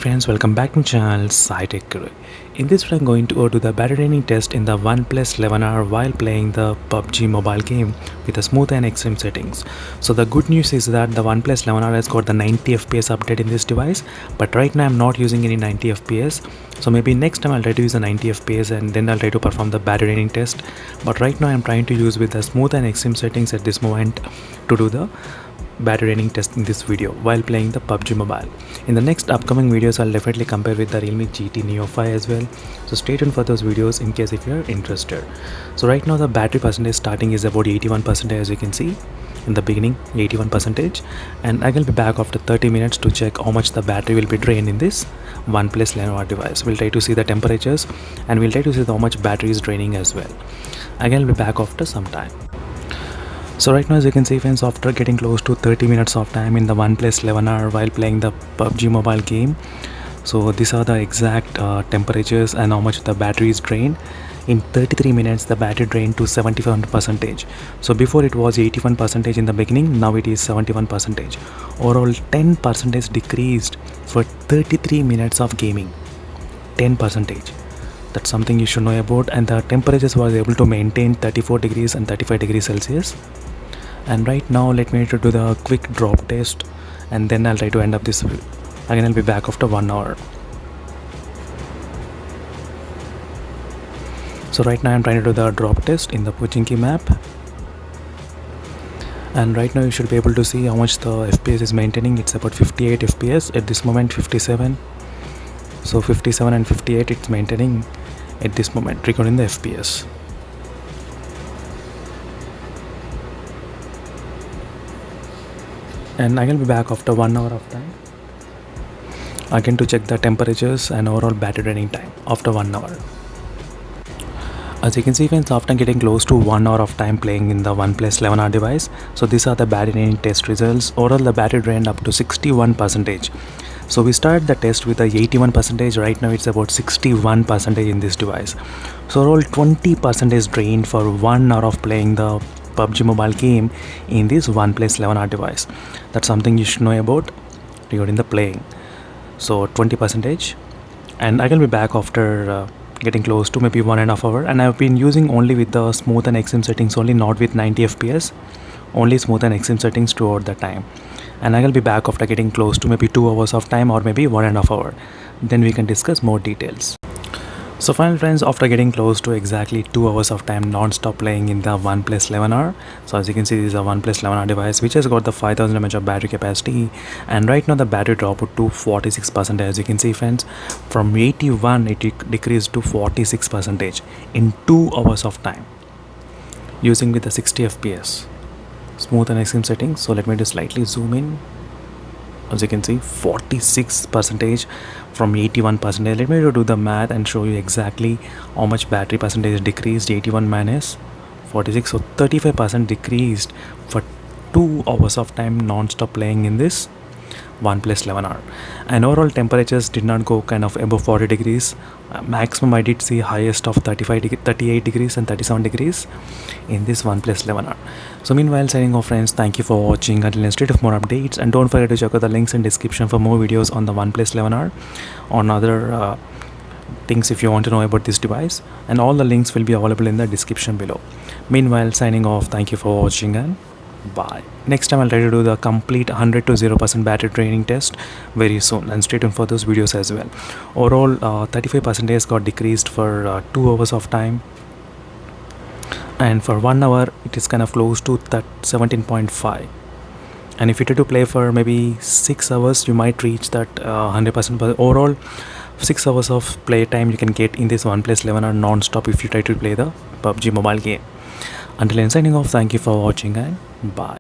friends, welcome back to channel SciTech Guru. In this video I'm going to do the battery draining test in the Oneplus 11R while playing the PUBG mobile game with a smooth and extreme settings. So the good news is that the Oneplus 11R has got the 90 FPS update in this device, but right now I'm not using any 90 FPS. So maybe next time I'll try to use the 90 FPS and then I'll try to perform the battery draining test. But right now I'm trying to use with the smooth and extreme settings at this moment to do the battery draining test in this video while playing the PUBG mobile. In the next upcoming videos I'll definitely compare with the Realme GT Neo 5 as well, so stay tuned for those videos in case if you're interested. So right now the battery percentage starting is about 81%, as you can see in the beginning, 81%, and I will be back after 30 minutes to check how much the battery will be drained in this Oneplus 11R device. We'll try to see the temperatures and we'll try to see how much battery is draining as well. Again, I'll be back after some time. So right now, as you can see friends, after getting close to 30 minutes of time in the Oneplus 11R while playing the PUBG mobile game, so these are the exact temperatures and how much the battery is drained. In 33 minutes the battery drained to 71%. So before it was 81% in the beginning, now it is 71%. Overall 10% decreased for 33 minutes of gaming. 10%. That's something you should know about. And the temperatures was able to maintain 34 degrees and 35 degrees Celsius. And right now let me do the quick drop test and then I'll try to end up this. Again, I'll be back after 1 hour. So right now I'm trying to do the drop test in the Pochinki map, and right now you should be able to see how much the FPS is maintaining. It's about 58 FPS at this moment, 57. So 57 and 58 it's maintaining at this moment, recording the FPS. And I will be back after 1 hour of time again to check the temperatures and overall battery draining time after 1 hour. As you can see friends, after getting close to 1 hour of time playing in the Oneplus 11R device, so these are the battery draining test results. Overall the battery drained up to 61%. So we started the test with a 81%, right now it's about 61% in this device. So overall 20% is drained for 1 hour of playing the PUBG mobile game in this Oneplus 11R device. That's something you should know about regarding the playing. So 20%, and I will be back after getting close to maybe 1.5 hours, and I've been using only with the smooth and extreme settings only, not with 90 FPS, only smooth and extreme settings throughout the time. And I will be back after getting close to maybe 2 hours of time or maybe 1.5 hours, then we can discuss more details. So finally friends, after getting close to exactly 2 hours of time non-stop playing in the Oneplus 11R, so as you can see this is a Oneplus 11R device which has got the 5000 mAh of battery capacity, and right now the battery dropped to 46%. As you can see friends, from 81 it decreased to 46% in 2 hours of time using with the 60 FPS smooth and extreme settings. So let me just slightly zoom in. As you can see, 46% from 81%. Let me do the math and show you exactly how much battery percentage decreased. 81 minus 46, so 35% decreased for 2 hours of time non-stop playing in this Oneplus 11R. And overall temperatures did not go kind of above 40 degrees. Maximum I did see highest of 38 degrees and 37 degrees in this Oneplus 11R. So meanwhile, signing off friends, thank you for watching. Until next video of more updates, and don't forget to check out the links in description for more videos on the Oneplus 11R, on other things if you want to know about this device, and all the links will be available in the description below. Meanwhile, signing off, thank you for watching and bye. Next time I'll try to do the complete 100 to 0% battery draining test very soon, and stay tuned for those videos as well. Overall 35% got decreased for 2 hours of time, and for 1 hour it is kind of close to that 17.5, and if you try to play for maybe 6 hours you might reach that 100%, but overall 6 hours of play time you can get in this Oneplus 11R non-stop if you try to play the PUBG mobile game. Until then, signing off, thank you for watching and bye.